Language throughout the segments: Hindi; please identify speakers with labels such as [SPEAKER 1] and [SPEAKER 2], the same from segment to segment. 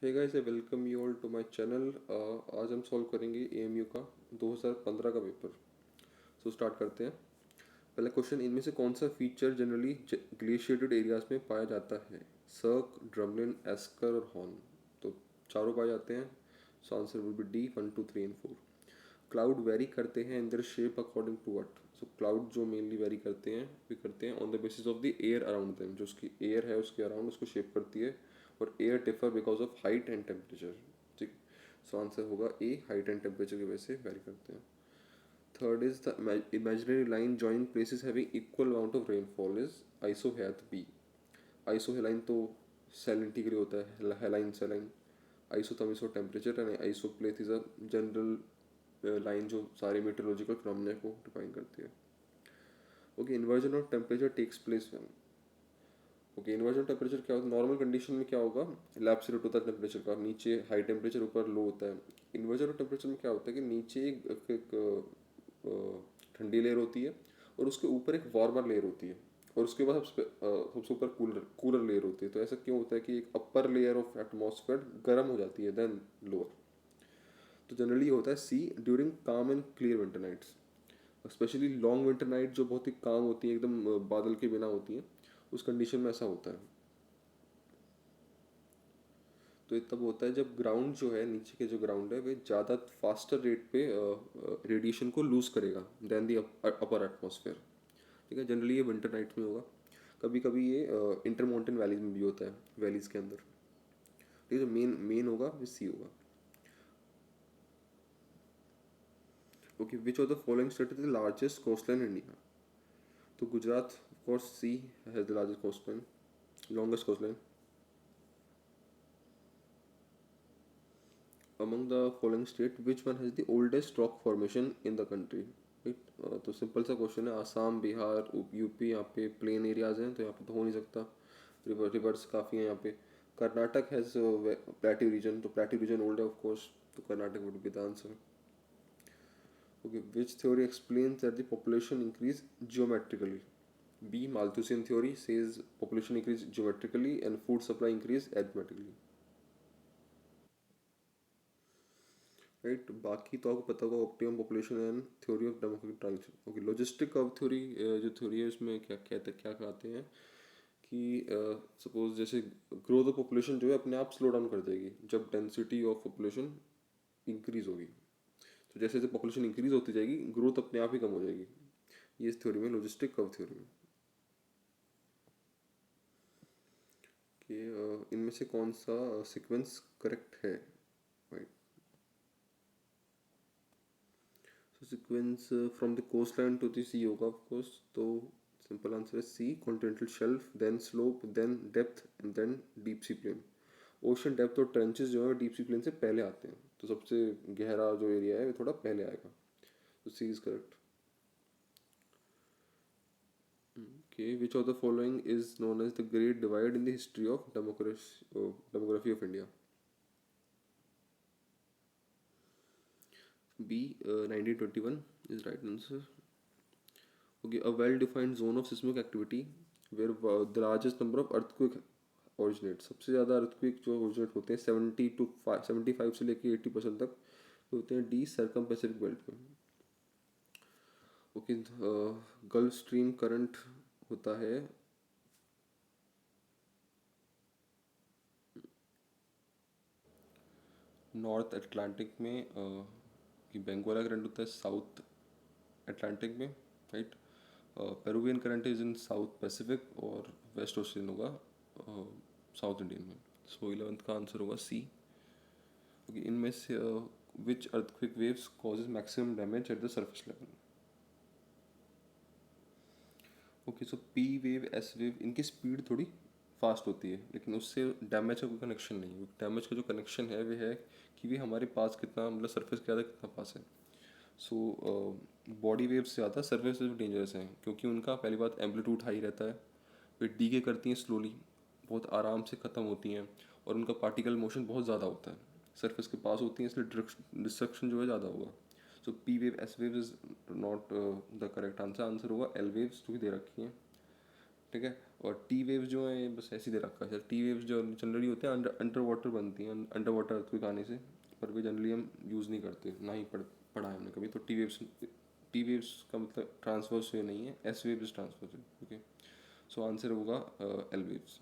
[SPEAKER 1] Hey guys, I welcome you all to my channel. आज हम सॉल्व करेंगे एएमयू का 2015 का पेपर। स्टार्ट करते हैं। पहला क्वेश्चन, इनमें से कौन सा फीचर जनरली ग्लेशिएटेड एरियाज में पाया जाता है? सर्क, ड्रमलिन, एस्कर और हॉर्न। तो चारों पाए जाते हैं। So answer will be D, 1 2 3 and 4। Cloud vary करते हैं in their shape according to what? So cloud जो मेनली वेरी करते हैं, वे करते हैं on the basis of the air around them. जो उसकी एयर है उसके अराउंड उसको शेप करती है। और air differ because of height and temperature. ठीक। सो आंसर होगा ए, हाइट एंड टेम्परेचर की वजह से वेरी करते हैं। Third is the imaginary line joining places having equal amount of rainfall is isohath B। Isohaline तो सैलिनिटी के लिए होता है, haline saline. Isotherm temperature and isopleth is a general line जो सारे मेट्रोलॉजिकल फिनोमेना को डिफाइन करती है। Okay, inversion of temperature takes place when? Okay, inversion temperature क्या होता है? नॉर्मल कंडीशन में क्या होगा? लैप्सोलूट होता है टेम्परेचर का, नीचे हाई टेम्परेचर ऊपर लो होता है। इन्वर्जन ऑफ टेम्परेचर में क्या होता है कि नीचे ठंडी लेयर होती है और उसके ऊपर एक वार्मर लेयर होती है और उसके बाद सबसे ऊपर कूलर कूलर लेयर होती है। तो ऐसा क्यों होता है कि एक अपर लेयर ऑफ एटमॉस्फेयर गर्म हो जाती है देन लोअर? तो जनरली होता है C, during calm and clear winter nights. Specially long winter night जो बहुत ही काम होती है, एकदम बादल के बिना होती हैं, उस कंडीशन में ऐसा होता है। तो ये तब होता है जब ग्राउंड जो है, नीचे के जो ग्राउंड है, वे ज़्यादा फास्टर रेट पे रेडिएशन को लूज करेगा देन दी अपर एटमॉस्फेयर। ठीक है, जनरली ये विंटर नाइट में होगा। कभी कभी ये इंटर माउंटेन वैलीज में भी होता है, वैलीज के अंदर। ठीक है, जो मेन मेन होगा वो सी होगा। Okay, which of the following state is the largest coastline in India? तो Gujarat, of course C has the largest coastline, longest coastline. among the following state which one has the oldest rock formation in the country? Right, तो सिंपल सा क्वेश्चन है। आसाम, बिहार, यूपी, यहाँ पे प्लेन एरियाज हैं तो यहाँ पे तो हो नहीं सकता। रिवर्स काफ़ी हैं यहाँ पे। कर्नाटक हैज़ प्लेट्यू रीजन, तो प्लेट्यू रीजन ओल्ड है ऑफ कोर्स, तो Karnataka would be the answer. Okay, which theory explains that the population increase geometrically? B, Malthusian theory says population increase geometrically and food supply increase arithmetically. Right, बाकी तो आपको पता होगा optimum population and theory of demographic transition. Okay, logistic curve theory जो थ्योरी है उसमें क्या कहते क्या कहते हैं कि सपोज जैसे ग्रोथ ऑफ पॉपुलेशन जो है अपने आप स्लो डाउन कर देगी जब डेंसिटी ऑफ पॉपुलेशन इंक्रीज होगी। तो जैसे जैसे पॉपुलेशन इंक्रीज होती जाएगी ग्रोथ अपने आप ही कम हो जाएगी। ये इस थ्योरी में, लॉजिस्टिक कर्व थ्योरी में। कि इनमें से कौन सा सीक्वेंस करेक्ट है? Right, so sequence from the coastline to the sea होगा of course। तो सिंपल आंसर है C, continental shelf, then slope, then depth and then deep sea plain. Ocean depth और ट्रेंचेस जो है डीप सी प्लेन से पहले आते हैं, तो सबसे गहरा जो एरिया है वो थोड़ा पहले आएगा। तो C is correct. Okay, which of the following is known as the Great Divide in the history of demography of India? B, 1921 is right answer. Okay, a well-defined zone of seismic activity where the largest number of earthquake originate। सबसे ज़्यादा earthquake जो originate होते हैं 75 से लेके 80% तक होते हैं डी, सर्कम पैसिफिक बेल्ट में। ओके, गल्फ स्ट्रीम करंट होता है नॉर्थ अटलांटिक में, कि बेंगोला करंट होता है साउथ अटलांटिक में। Right, Peruvian current is in south Pacific और वेस्ट ओशियन होगा साउथ इंडियन में। सो 11th का आंसर होगा सी। ओके, इनमें से which earthquake waves causes maximum damage at the surface level? Okay, so P wave, S wave, इनकी स्पीड थोड़ी फास्ट होती है लेकिन उससे डैमेज का कोई कनेक्शन नहीं है। डैमेज का जो कनेक्शन है वो है कि वे हमारे पास कितना, मतलब सरफेस के ज़्यादा कितना पास है। सो बॉडी वेव से ज़्यादा सरफेस वेव डेंजरस हैं क्योंकि उनका पहली बात एम्पलीट्यूड हाई रहता है, वे डीके करती हैं स्लोली, बहुत आराम से ख़त्म होती हैं और उनका पार्टिकल मोशन बहुत ज़्यादा होता है, सरफेस के पास होती हैं, इसलिए डिस्ट्रक्शन जो है ज़्यादा होगा। So P wave, S wave is not the correct answer. Answer होगा एल वेव्स जो कि दे रखी हैं। ठीक है। और टी वेव्स जो हैं बस ऐसे ही दे रखा है। टी वेव्स जो जनरली होते हैं अंडर वाटर बनती हैं, अंडर वाटर अर्थक्वेक आने से, पर वे जनरली हम यूज़ नहीं करते, ना ही पढ़ा है हमने कभी। तो टी वेव्स का मतलब ट्रांसवर्स वे नहीं है, एस वेव्स ट्रांसवर्स है। ओके, सो आंसर होगा एल वेव्स।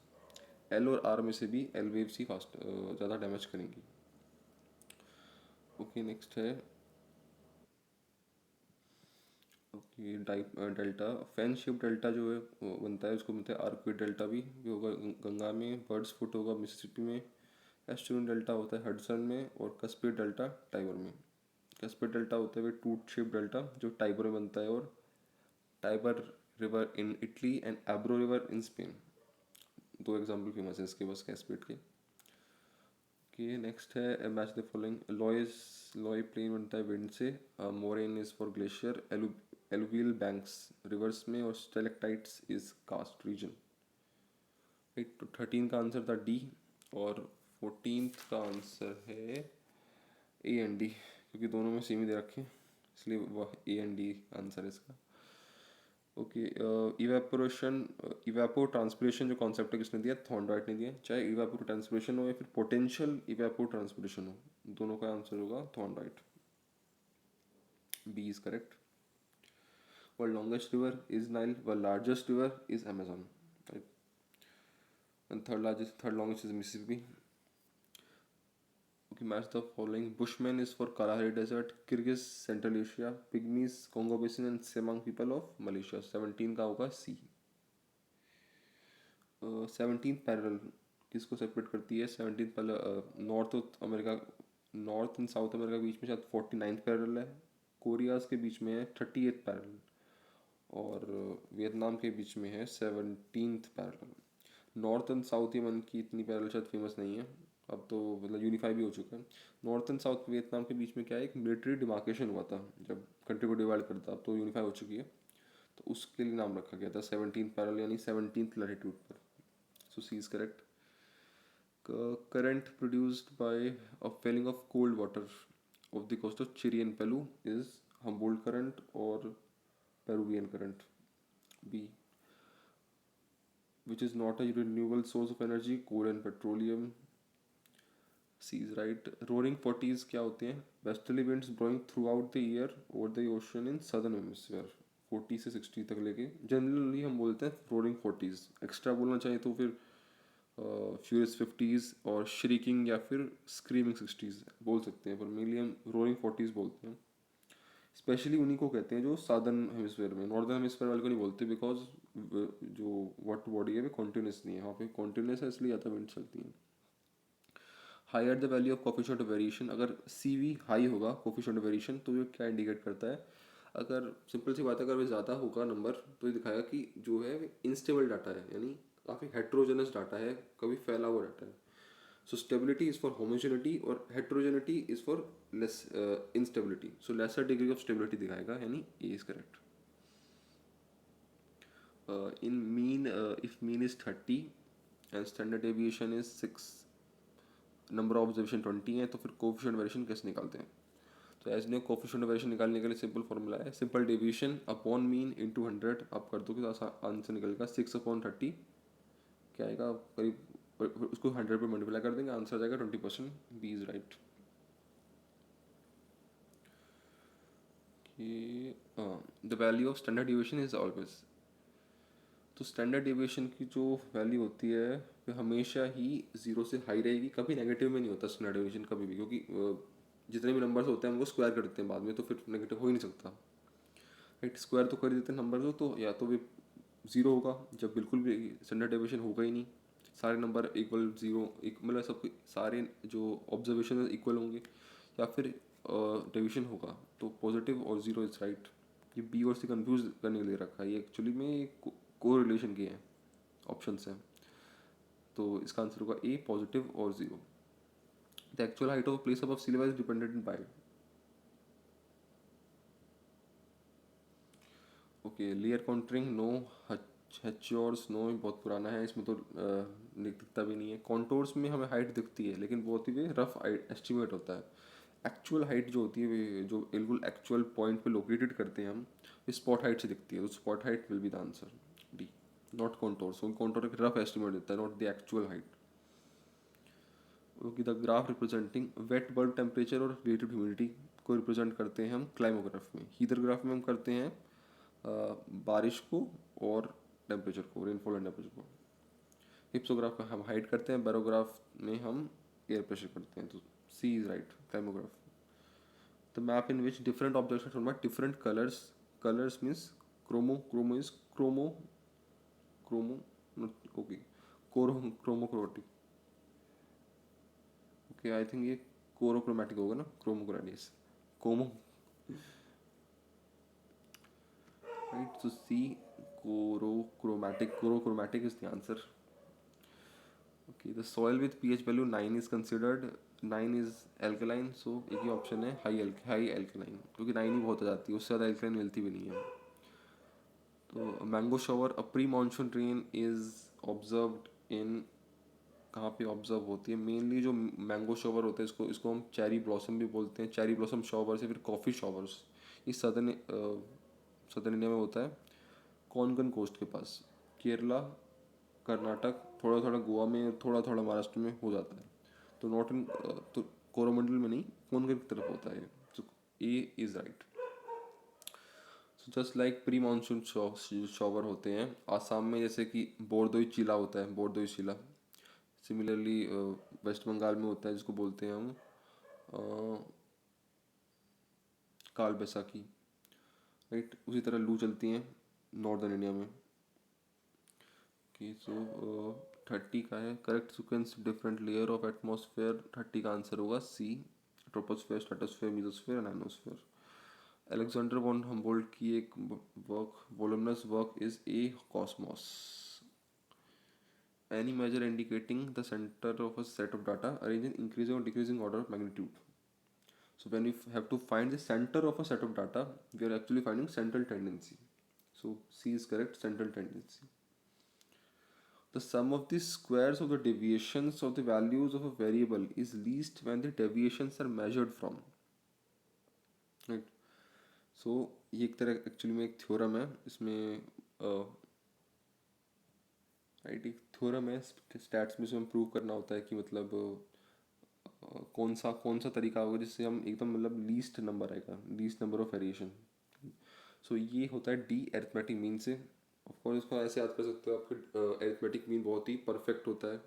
[SPEAKER 1] एल और आर में से भी एल वेव्स ही फास्ट ज़्यादा डैमेज करेंगी। ओके, नेक्स्ट है okay delta. Fan shape delta जो है वो बनता है, उसको बोलते हैं आर्कवेट डेल्टा भी होगा गंगा में, बर्ड्स फुट होगा मिसिसिपी में, एस्टूरियन डेल्टा होता है हडसन में, और कस्पियन डेल्टा टाइबर में। कस्पियन डेल्टा होता है वे टूथ शेप डेल्टा जो टाइबर में बनता है, और Tiber river in Italy and Ebro river in Spain, दो एग्जाम्पल फेमस है इसके बस कैस्पेड के। ओके, नेक्स्ट है match the following. Loess plain बनता है विंड से, moraine is for glacier, alluvial banks rivers में, और stalactites is karst region. Right, तो 13 का आंसर था डी, और 14th का आंसर है ए एंड डी, क्योंकि दोनों में सेम ही दे रखे हैं, इसलिए वह ए एंड डी आंसर है इसका। ओके, इवेपोरेशन इवेपो ट्रांसपिरेशन जो कॉन्सेप्ट है किसने दिया? थॉर्नडाइट ने दिया। चाहे इवेपोर ट्रांसपिरेशन हो या फिर पोटेंशियल इवेपोर ट्रांसपिरेशन हो, दोनों का आंसर होगा Thornthwaite. B is correct. World longest river is Nile, world largest river is Amazon, and third longest is Mississippi. Okay, match the following. Bushmen is for Kalahari Desert, Kyrgyz Central Asia, Pygmies Congo Basin and Semang people of Malaysia. 17 का होगा सी। 17 पैरेलल किसको सेपरेट करती है? 17 parallel north America, north and south America के बीच में शायद 49 पैरेलल है, कोरियाज के बीच में है 38 पैरेलल, और वियतनाम के बीच में है 17th parallel. North and south Yemen की इतनी पैरेलल शायद फेमस नहीं है, अब तो मतलब यूनिफाई भी हो चुका है। नॉर्थ एंड साउथ वियतनाम के बीच में क्या है, एक मिलिट्री डिमार्केशन हुआ था जब कंट्री को डिवाइड करता, अब तो यूनिफाई हो चुकी है, तो उसके लिए नाम रखा गया था 17th पैरेलल यानी 17th लैटिट्यूड पर। So C is correct. current produced by a felling of cold water of the coast of Chile and Peru is Humboldt current or Peruvian current. B, which is not a renewable source of energy, coal and petroleum. C is right. Roaring 40s क्या होते हैं? Westerly winds blowing throughout the year over the ocean in southern hemisphere. 40 से 60 तक लेके जनरली हम बोलते हैं रोरिंग 40s। एक्स्ट्रा बोलना चाहिए तो फिर फ्यूरियस 50s और श्रीकिंग या फिर स्क्रीमिंग 60s बोल सकते हैं, पर मेनली हम रोरिंग 40s बोलते हैं। स्पेशली उन्हीं को कहते हैं जो सादर्न हेमिस्फेयर में, नॉर्दर्न हेमिस्फेयर वाले को नहीं बोलते, बिकॉज जो वाटर बॉडी है वो कॉन्टिन्यूस नहीं है, वहाँ पे कॉन्टिन्यूस है इसलिए ज़्यादा विंड चलती है। Higher the value of coefficient of variation, अगर सी वी हाई होगा कोफिशिएंट ऑफ वेरिएशन तो ये क्या इंडिकेट करता है? अगर सिंपल सी बात है, अगर वो ज़्यादा होगा नंबर तो ये दिखाएगा कि जो है इनस्टेबल डाटा है, यानी काफ़ी हेट्रोजेनस डाटा है, कभी फैला हुआ डाटा है। So stability is for homogeneity और heterogeneity is for less instability, so lesser degree of stability दिखाएगा, यानी A is correct. In mean if mean is 30 and standard deviation is 6, number of observation 20 है, तो फिर कोफिशिएंट वेरिएशन कैसे निकालते हैं? तो एज ने कोफिशिएंट वेरिएशन निकालने के लिए सिंपल फॉर्मूला है, simple deviation upon mean into 100, आप कर दो तो आंसर निकलेगा 6/30 क्या आएगा करीब, उसको 100 पे मल्टीप्लाई कर देंगे, आंसर आ जाएगा 20%। B is right. The value of standard deviation is always, तो स्टैंडर्ड डेविएशन की जो वैल्यू होती है वो हमेशा ही 0 से हाई रहेगी, कभी नेगेटिव में नहीं होता स्टैंडर्ड डेविएशन कभी भी, क्योंकि जितने भी नंबर्स होते हैं हम वो स्क्वायर कर देते हैं बाद में, तो फिर नेगेटिव हो ही नहीं सकता। राइट, स्क्वायर तो कर देते हैं नंबर को, तो या तो वे 0 होगा जब बिल्कुल भी स्टैंडर्ड डेविएशन होगा ही नहीं, सारे नंबर इक्वल 0 मतलब सब सारे जो ऑब्जर्वेशन इक्वल होंगे, या फिर डेविएशन होगा तो पॉजिटिव और 0 इज राइट। ये बी और सी कंफ्यूज करने के लिए रखा है, ये एक्चुअली में को रिलेशन के हैं ऑप्शन हैं, तो इसका आंसर होगा ए पॉजिटिव और 0। The actual height of place above sea level is dependent by, okay layer contouring no, hachures no बहुत पुराना है, इसमें तो दिखता भी नहीं है। कॉन्टोर्स में हमें हाइट दिखती है लेकिन बहुत ही रफ एस्टिमेट होता है, एक्चुअल हाइट जो होती है वे जो बिल्कुल एक्चुअल पॉइंट पे लोकेटेड करते हैं हम, स्पॉट हाइट से दिखती है, तो spot height will be the answer D. Not contour. So contour एक रफ एस्टिमेट देता है, not the actual height. Okay, the graph representing wet bulb temperature और रिलेटिव ह्यूमिडिटी को रिप्रेजेंट करते हैं हम क्लाइमोग्राफ में. हीटर ग्राफ में हम करते हैं बारिश को और टेम्परेचर को, रेनफॉल एंड टेम्परेचर को. हिप्सोग्राफ में हम हाइट करते हैं, बैरोग्राफ में हम एयर प्रेशर करते हैं. तो C is right, climograph. The map in which different objects are shown by different colours. Colours means chromo is chromo okay, chromocrotic. Okay, I think ये कोरोक्रोमैटिक होगा ना, chromocrotis, como, right. So C, chorochromatic is the answer. Okay, the soil with pH value 9 is considered, 9 is alkaline. So एक ही ऑप्शन है हाई एल्कलाइन, क्योंकि 9 ही बहुत आ जाती है, उससे ज़्यादा एल्कलाइन मिलती भी नहीं है. तो mango shower, a pre monsoon rain is observed in, कहाँ पे ऑब्जर्व होती है मेनली? जो मैंगो शॉवर होता है, इसको हम चेरी ब्लॉसम भी बोलते हैं, चेरी ब्लॉसम शॉवर्स या फिर कॉफ़ी शॉवर्स. ये सदर्न इंडिया में होता है, कोंकण कोस्ट के पास, केरला, कर्नाटक, थोड़ा थोड़ा गोवा में, थोड़ा थोड़ा महाराष्ट्र में हो जाता है. तो नॉट इन, तो कोरोमंडल में नहीं, कोंकण की तरफ होता है. तो A is right. So just like pre monsoon shower होते हैं आसाम में, जैसे कि बोरदोई चिला होता है, बोरदोई चिला. सिमिलरली वेस्ट बंगाल में होता है, जिसको बोलते हैं हम काल बैसाखी, राइट. उसी तरह लू चलती हैं नॉर्दर्न इंडिया में. ओके, सो 30 का है correct sequence. Different layer of atmosphere, 30 का आंसर होगा C, troposphere, stratosphere, mesosphere, ionosphere. Alexander von Humboldt की एक work, voluminous work is a Cosmos. Any measure indicating the center of a set of data arranged in increasing or decreasing order of magnitude. So when we have to find the center of a set of data, we are actually finding central tendency. So C is correct, central tendency. The sum of the squares of the deviations of the values of a variable is least when the deviations are measured from. Right. So ये एक तरह एक्चुअली में एक थ्योरम है, इसमें राइट, एक थ्योरम है स्टैट्स में, इसमें प्रूव करना होता है कि मतलब कौन सा तरीका होगा जिससे हम एकदम मतलब लीस्ट नंबर आएगा, लीस्ट नंबर ऑफ वेरिएशन. सो ये होता है डी अरिथमेटिक मीन से. ऑफकोर्स इसको ऐसे याद कर सकते हो, आपके अरिथमेटिक मीन बहुत ही परफेक्ट होता है.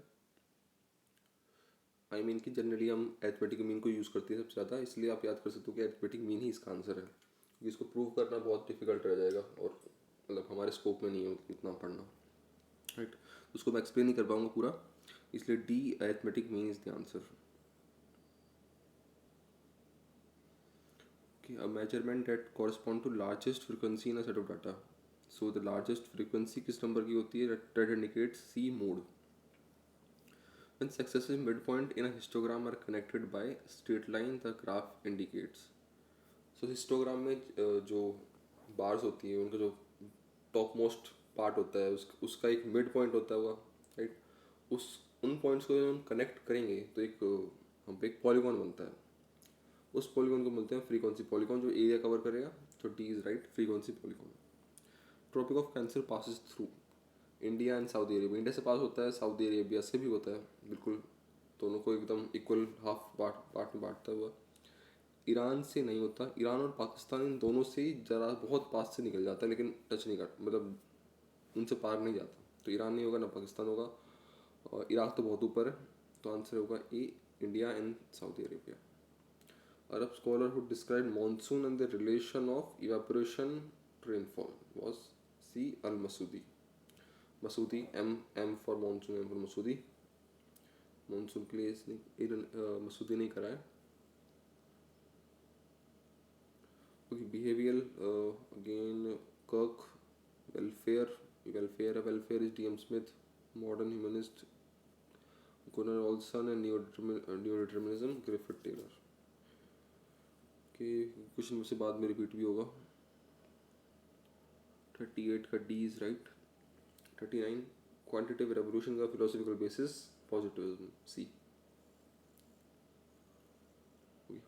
[SPEAKER 1] आई मीन कि जनरली हम अरिथमेटिक मीन को यूज़ करते हैं सबसे ज़्यादा, इसलिए आप याद कर सकते हो कि अरिथमेटिक मीन ही इसका आंसर है. क्योंकि इसको प्रूव करना बहुत डिफिकल्ट रह जाएगा और मतलब हमारे स्कोप में नहीं है इतना पढ़ना, राइट. उसको मैं एक्सप्लेन नहीं कर पाऊंगा पूरा, इसलिए D arithmetic mean is the answer. A measurement that correspond to largest frequency in a set of data. So the largest frequency किस नंबर की होती है? That indicates C mode. When successive midpoint in a histogram are connected by straight line, the graph indicates. So histogram में जो bars होती है, उनका जो टॉप मोस्ट पार्ट होता है, उसका एक मिड पॉइंट होता है, राइट. उस उन पॉइंट्स को जब हम कनेक्ट करेंगे तो हम एक पॉलीगॉन बनता है. उस पॉलीगॉन को बोलते हैं फ्रीक्वेंसी पॉलीगॉन, जो एरिया कवर करेगा. तो D is right, frequency polygon. Tropic of cancer passes through India and Saudi Arabia. India से पास होता है, सऊदी अरेबिया से भी होता है, बिल्कुल दोनों को एकदम इक्वल हाफ पार्ट में बांटता हुआ. ईरान से नहीं होता. ईरान और पाकिस्तान इन दोनों से ही जरा बहुत पास से निकल जाता है, लेकिन टच नहीं कर, मतलब उनसे पार नहीं जाता. तो ईरान नहीं होगा, ना पाकिस्तान होगा, और इराक तो बहुत ऊपर है. तो आंसर होगा A, India and Saudi Arabia. Arab scholar who described monsoon and the relation of evaporation to rainfall was C. Al-Masudi. Masudi, M for monsoon, M for Masudi. Monsoon के लिए इसने मसूदी नहीं करा है. Okay, behavioral again Kirk. welfare is D.M. Smith. Modern humanist Gunnar Olson and neo-determinism Griffith Taylor. कि क्वेश्चन मुझसे बाद में रिपीट भी होगा. 38 का D is right. 39 quantitative revolution का philosophical basis positivism, C.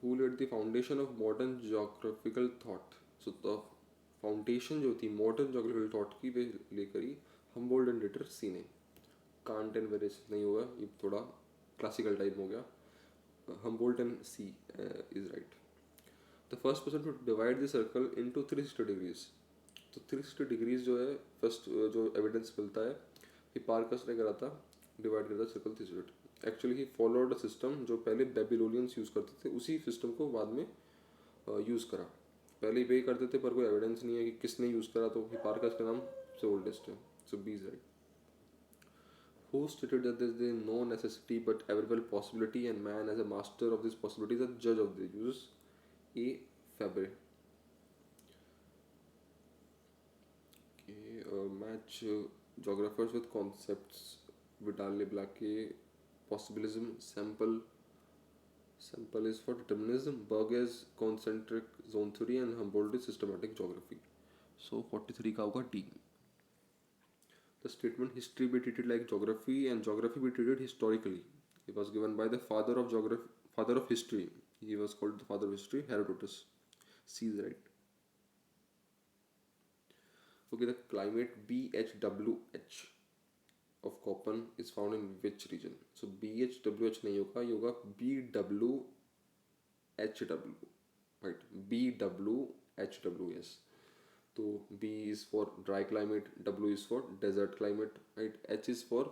[SPEAKER 1] Who led the foundation of modern geographical thought. So the foundation जो थी मॉडर्न ज्योग्राफिकल थॉट की वे लेकर ही हमबोल्ड एंड रिटर सी नहीं, कांट एंड वेरियस नहीं होगा, ये थोड़ा क्लासिकल टाइप हो गया. Humboldt and C is right. The first person to divide the circle into 360 degrees. तो 360 डिग्रीज जो है फर्स्ट जो एविडेंस मिलता है, हिपार्कस ने करा था, डिवाइड करता circle 360. Actually he followed a system जो पहले बेबीलोनियंस यूज़ करते थे, उसी सिस्टम को बाद में यूज़ करा. पहले ही पे करते थे पर कोई एविडेंस नहीं है कि किसने यूज़ करा, तो हिपार्कस का नाम से ओल्डेस्ट है. So B is right. Who stated that there is no necessity but available possibility, and man as a master of this possibility is a judge of the use? A. Fabre. Okay, match geographers with concepts. Vidal Leblanc, possibilism. Sample is for determinism. Burgess concentric zone theory, and Humboldt is systematic geography. So 43 का होगा D. The statement history be treated like geography and geography be treated historically. It was given by the father of geography, father of history. He was called the father of history, Herodotus. C is right. Okay, the climate BHWH of Köppen is found in which region? So BHWH नहीं होगा, ये होगा BWHW. Right, BWHW, yes. तो B is for dry climate, W is for desert climate, right? H is for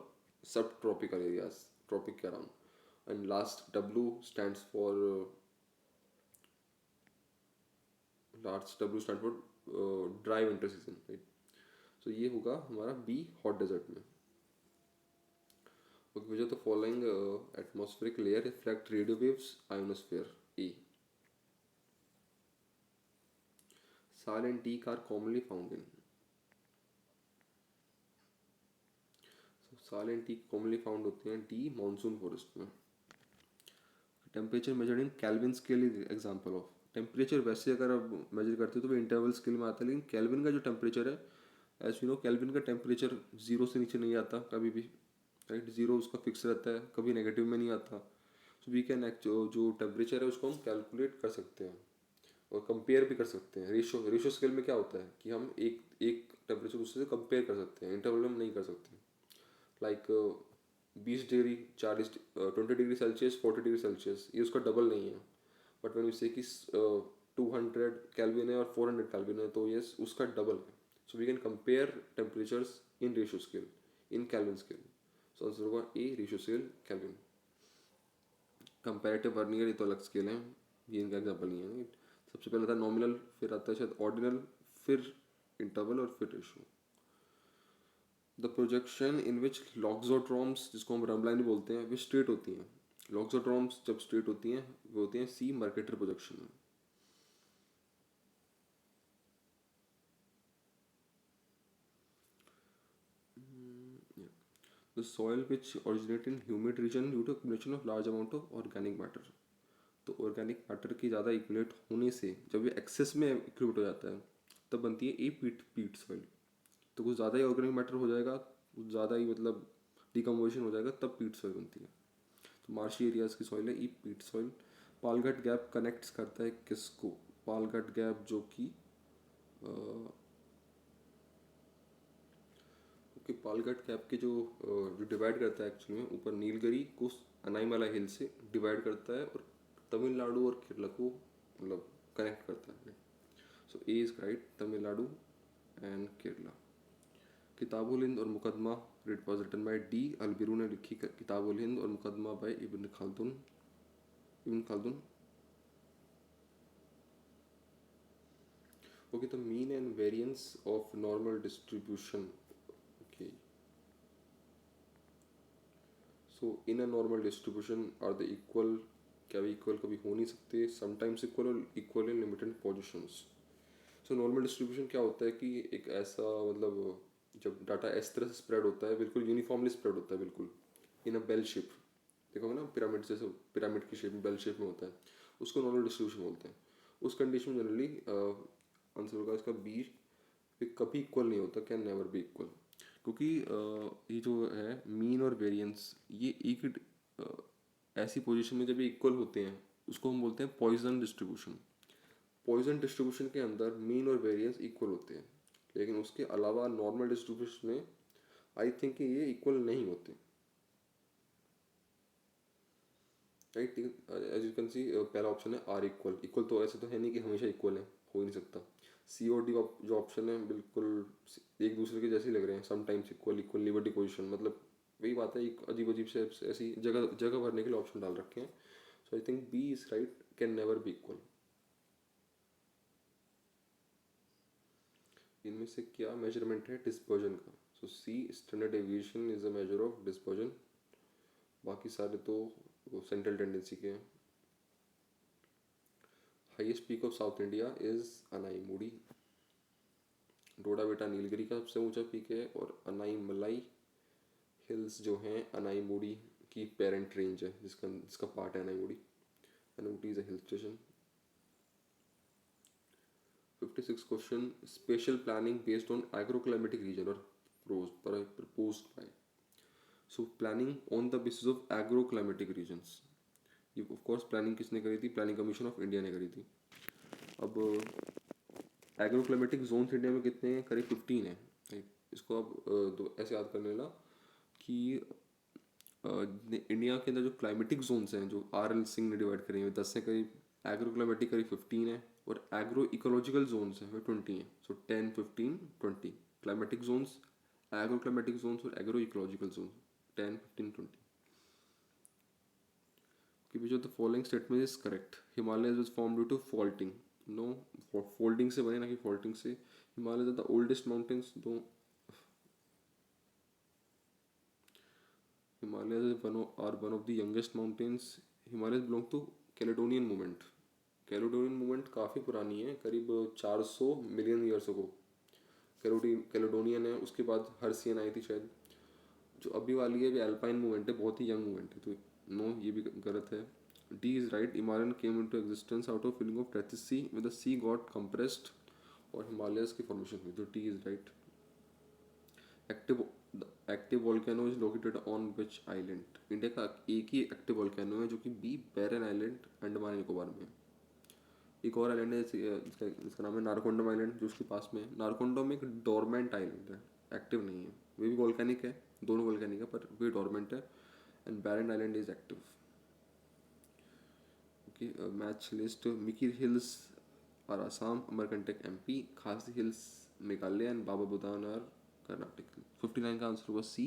[SPEAKER 1] subtropical areas, tropic के around, and last W stands for dry winter season, right? So ये होगा हमारा B hot desert में. Okay, which of the following atmospheric layer reflect radio waves? Ionosphere. A. Sal and teak are commonly found in. Sal and teak commonly found होते हैं डी मानसून फॉरेस्ट में. Temperature measured in Kelvin scale is example of. Temperature वैसे अगर आप मेजर करते हो तो वो इंटरवल स्केल में आता है, लेकिन कैल्विन का जो टेम्परेचर है, एज यू नो कैल्विन का टेम्परेचर जीरो से नीचे नहीं आता कभी भी, राइट. जीरो उसका फिक्स रहता है, कभी नेगेटिव में नहीं आता. सो वी कैन जो टेम्परेचर है उसको हम कैलकुलेट कर सकते हैं और कंपेयर भी कर सकते हैं. रेशो स्केल में क्या होता है कि हम एक एक टेम्परेचर उससे कंपेयर कर सकते हैं, इंटरवल में हम नहीं कर सकते. Like 20 degree 20 degree Celsius 40 degree Celsius, ये उसका डबल नहीं है. बट मैंने से कि 200 कैलविन है और 400 कैलविन है, तो ये उसका डबल है. So we can compare temperatures in ratio scale, in Kelvin scale. So answer होगा A, ratio scale Kelvin. Comparative vernier ये तो अलग स्केल है, ये इनका एग्जाम्पल नहीं है. सबसे पहले था नॉमिनल, फिर आता है शायद ऑर्डिनल, फिर इंटरवल और फिर रेशियो. द प्रोजेक्शन इन विच लॉक्सोड्रोम्स, जिसको हम रमलाइन बोलते हैं, वे स्ट्रेट होती हैं. लॉक्सोड्रोम्स जब स्ट्रेट होती हैं वो होती हैं सी मर्केटर प्रोजेक्शन में. The soil which originate in humid region due to accumulation of large amount of organic matter. तो ऑर्गेनिक मैटर की ज़्यादा एक्यूमुलेट होने से जब ये एक्सेस में एक्यूमुलेट हो जाता है तब बनती है ए पीट सॉइल. तो कुछ ज़्यादा ही ऑर्गेनिक मैटर हो जाएगा, कुछ ज़्यादा ही मतलब डिकम्पोजिशन हो जाएगा, तब पीट सॉइल बनती है. तो मार्शी एरियाज़ की सॉइल है ई पीट सॉइल. पालघट गैप कनेक्ट्स करता है किसको? पालघट गैप जो कि ओके, पालघट गैप के जो डिवाइड करता है एक्चुअली में, ऊपर नीलगिरी को अनाईमला हिल से डिवाइड करता है और तमिलनाडु और केरला को मतलब कनेक्ट करता है. So A is right, Tamil Nadu and Kerala. Kitabul Hind और Muqaddimah was written by D. Alberuni ने लिखी किताबुल हिंद और Muqaddimah by Ibn Khaldun. Okay, the mean and variance of normal distribution. Okay, so in a normal distribution are the equal. क्या भी इक्वल कभी हो नहीं सकते, समटाइम्स इक्वल और equal in limited positions. So normal distribution क्या होता है कि एक ऐसा मतलब जब डाटा इस तरह से स्प्रेड होता है, बिल्कुल यूनिफॉर्मली स्प्रेड होता है, बिल्कुल इन अ बेल शेप. देखोगे ना पिरामिड जैसे, पिरामिड की शेप में बेल शेप में होता है, उसको नॉर्मल डिस्ट्रीब्यूशन बोलते हैं. उस कंडीशन में जनरली आंसर होगा इसका बी, कभी इक्वल नहीं होता, कैन नेवर बी इक्वल. क्योंकि ये जो है मीन और वेरिएंस, ये एक ऐसी पोजीशन में जब ये इक्वल होते हैं उसको हम बोलते हैं पॉइजन डिस्ट्रीब्यूशन. पॉइजन डिस्ट्रीब्यूशन के अंदर मीन और वेरिएंस इक्वल होते हैं, लेकिन उसके अलावा नॉर्मल डिस्ट्रीब्यूशन में आई थिंक कि ये इक्वल नहीं होते, right. As you can see पहला ऑप्शन है आर इक्वल, इक्वल तो ऐसे तो है नहीं कि हमेशा इक्वल है, हो ही नहीं सकता। सी और डी जो ऑप्शन है बिल्कुल एक दूसरे के जैसे ही लग रहे हैं, sometimes equal, equal liberty position, मतलब वही बात है, एक अजीब अजीब से ऐसी जगह जगह भरने के लिए ऑप्शन डाल रखे हैं। So I think B is right, can never be equal. इनमें से क्या मेजरमेंट है डिस्पर्जन का? So C standard deviation is a measure of dispersion, बाकी सारे तो सेंट्रल टेंडेंसी के हैं। Highest peak of South India is Anaimudi, Doda Betta Nilgiri का सबसे ऊंचा पीक है, और अनाईमलाई हिल्स जो हैं अनाईमुड़ी की पेरेंट रेंज है, जिसका जिसका पार्ट है Anaimudi, Anaimudi is a hill station. 56 question, special planning based on agroclimatic region और proposed by, so planning on the basis of agroclimatic regions, ये ऑफ कोर्स प्लानिंग किसने करी थी? प्लानिंग कमीशन ऑफ इंडिया ने करी थी। अब एग्रोक्लाइमेटिक जोन्स इंडिया में कितने हैं? करीब 15 है, right? इसको अब तो ऐसे याद कर लेना कि इंडिया के अंदर जो क्लाइमेटिक जोन्स हैं, जो आर एल सिंह ने डिवाइड करे हैं, 10 से करीब, एग्रो करीब 15 है, और एग्रो इकोलॉजिकल जोन्स हैं वो 20 हैं। So 10, 15, 20 climatic zones, agro climatic zones और एग्रो इकोलॉजिकल जोन्स, 10, 15, 20। कि which of the following statement is correct? Himalaya was form due to faulting, no, folding से बने ना कि फॉल्टिंग से। हिमालय द ओल्डेस्ट माउंटेन्स, दो, Himalayas are one of the youngest mountains. Himalayas belong to Caledonian movement. Caledonian movement काफ़ी पुरानी है, करीब 400 मिलियन ईयर्स को कैलेडोनियन है। उसके बाद हर्सियन आई थी शायद। जो अभी वाली है भी अल्पाइन मूवमेंट है, बहुत ही यंग मूवमेंट है, तो नो, ये भी गलत है। D is right, Himalayan came into existence out of filling of Tethys sea with the sea got compressed, और हिमालयस की फॉर्मेशन हुई, तो D is right. Active active volcano is located on which island? India का एक ही एक्टिव वोल्केनो है जो कि B Barren island, Andaman Nicobar में है। एक और आइलैंड है जिसका नाम है नारकोंडम आइलैंड, जो उसके पास में है। नारकोंडम एक डोरमेंट आइलैंड है, एक्टिव नहीं है, वे भी वोल्केनिक है, दोनों वोल्केनिक है, पर वे डोरमेंट है। And Barren Island is active. Okay, match list, Mikir hills are Assam, Amarkantak MP, Khasi hills Meghalaya, and Baba Budan are Karnataka. 59 का आंसर हुआ C.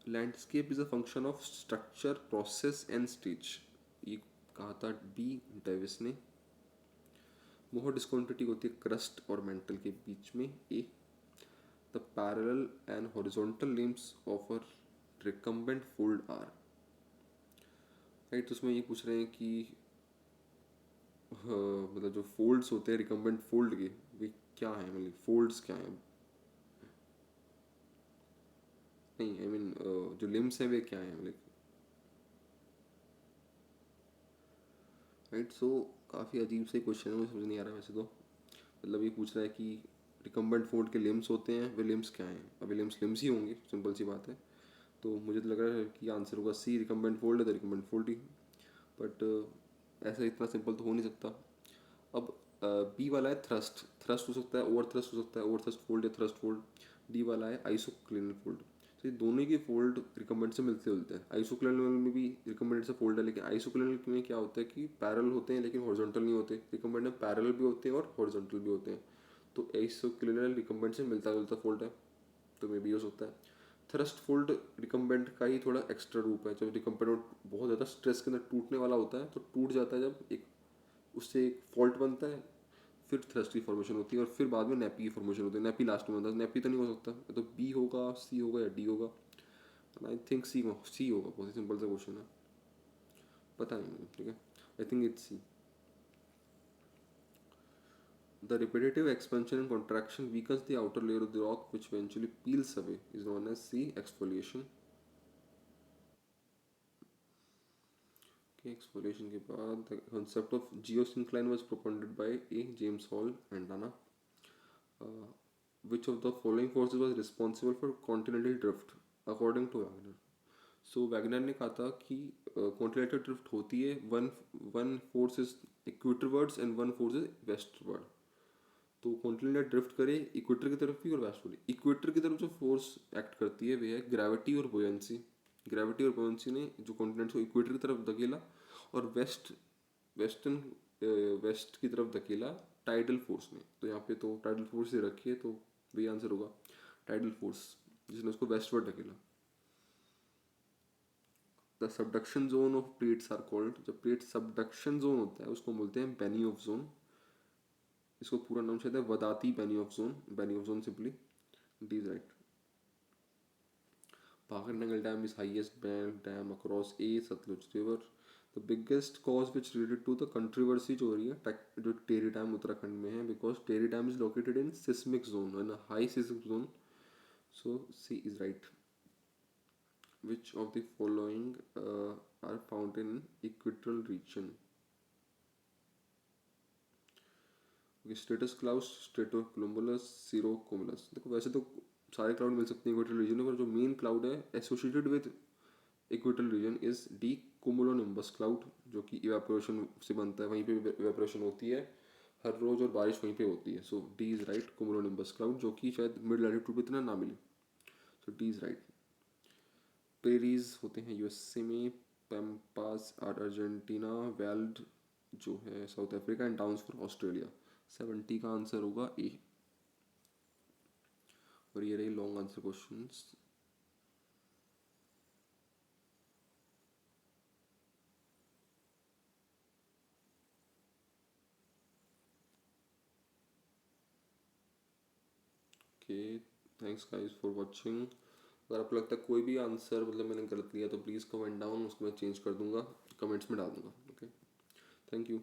[SPEAKER 1] Landscape is a function of structure, process and stage, ये कहा था बी डेविस ने। मोर डिस्कॉन्टिटी होती है क्रस्ट और मेंटल के बीच में, A. The parallel and horizontal limbs of a recumbent fold are, right. तो उसमें ये पूछ रहे हैं कि मतलब जो फोल्ड्स होते हैं रिकम्बेंट फोल्ड के, वे क्या हैं, मतलब फोल्ड्स क्या हैं? नहीं, आई मीन जो लिम्स हैं वे क्या हैं, मतलब, राइट। सो काफ़ी अजीब से क्वेश्चन है, मुझे समझ नहीं आ रहा वैसे तो। मतलब ये पूछ रहा है कि रिकम्बेंट फोल्ड के लिम्स होते हैं, वे लिम्स क्या हैं? अभी लिम्स लिम्स ही होंगे, सिंपल सी बात है। तो मुझे तो लग रहा है कि आंसर होगा सी, रिकम्बेंट फोल्ड है तो रिकम्बेंट फोल्ड ही। बट ऐसा इतना सिंपल तो हो नहीं सकता। अब बी वाला है थ्रस्ट, थ्रस्ट हो सकता है, ओवर थ्रस्ट हो सकता है, ओवर थ्रस्ट फोल्ड या थ्रस्ट फोल्ड। डी वाला है आइसोक्लिनल फोल्ड। तो ये दोनों के फोल्ड रिकम्बेंट से मिलते जुलते हैं। आइसोक्लिनल में भी रिकम्बेंट से फोल्ड है, लेकिन आइसोक्लिनल में क्या होता है कि पैरेलल होते हैं लेकिन हॉरिजॉन्टल नहीं होते। रिकम्बेंट में पैरेलल भी होते हैं और हॉरिजॉन्टल भी होते हैं। तो आइसोक्लिनल रिकम्बेंट से मिलता जुलता फोल्ड है, तो मे भी हो सकता है। थ्रस्ट फोल्ड रिकम्बेंट का ही थोड़ा एक्स्ट्रा रूप है। जब रिकम्बेंट बहुत ज़्यादा स्ट्रेस के अंदर टूटने वाला होता है तो टूट जाता है, जब एक उससे एक फॉल्ट बनता है, फिर थ्रस्ट की फॉर्मेशन होती है, और फिर बाद में नेपी की फॉर्मेशन होती है। नेपी लास्ट में बनता है, नेपी तो नहीं हो सकता, तो बी होगा, सी होगा या डी होगा। आई थिंक सी होगा, बहुत ही सिंपल सा क्वेश्चन है, पता नहीं मुझे, ठीक है। I think it's C. The repetitive expansion and contraction weakens the outer layer of the rock, which eventually peels away, is known as C, exfoliation. Okay, exfoliation के बाद the concept of geosyncline was proposed by A. James Hall and Dana. Uh, which of the following forces was responsible for continental drift according to Wagner? So Wegener ने कहा था कि कॉन्टिनेंटल ड्रिफ्ट होती है, one one force is equatorwards and one force is westward. तो कॉन्टिनेंट ड्रिफ्ट करे इक्वेटर की तरफ भी और वेस्टवर्ड। इक्वेटर की तरफ जो फोर्स एक्ट करती है वे है ग्रेविटी और बुयांसी। ग्रेविटी और बुयांसी ने जो कॉन्टिनेंट को इक्वेटर की तरफ धकेला, और वेस्टर्न वेस्ट की तरफ धकेला टाइडल फोर्स ने। तो यहाँ पे तो टाइडल फोर्स ही रखी है, तो वही आंसर होगा टाइडल फोर्स, जिसने उसको वेस्टवर्ड धकेला। The subduction zone of plates are called, जब प्लेट सबडक्शन जोन होता है उसको बोलते हैं बेनियोफ जोन। इसको पूरा नाम शायद है Wadati Benioff zone, Benioff zone simply. D is right. Pakarnangal Dam is highest dam across A Satluj River. The biggest cause which related to the controversy जो हो रही है जो टेरी डैम उत्तराखंड में है, because Tehri dam is located in seismic zone, in a high seismic zone. So C is right. Which of the following are found in equatorial region? Stratus cloud, stratocumulus, cirrocumulus. देखो वैसे तो सारे क्लाउड मिल सकते हैं इक्वेटोरियल रीजन में, पर जो मेन क्लाउड है associated with equatorial region is the cumulonimbus cloud, जो कि इवेपोरेशन से बनता है, वहीं पे इवेपोरेशन होती है हर रोज और बारिश वहीं पे होती है। सो डी इज राइट, कुमुलोनिम्बस क्लाउड, जो कि शायद मिड लैटिट्यूड पे इतना ना मिले। सो डी इज राइट। प्रेरीज होते हैं यूएसए में, पैम्पास आर अर्जेंटीना, वेल्ड जो है south Africa, and downs for Australia. 70 का आंसर होगा ए। और ये रही long answer questions. Okay, thanks guys for watching. अगर आपको लगता है कोई भी आंसर मतलब मैंने गलत लिया तो प्लीज़ कमेंट डाउन, उसको मैं चेंज कर दूंगा, कमेंट्स में डाल दूंगा। Okay, thank you.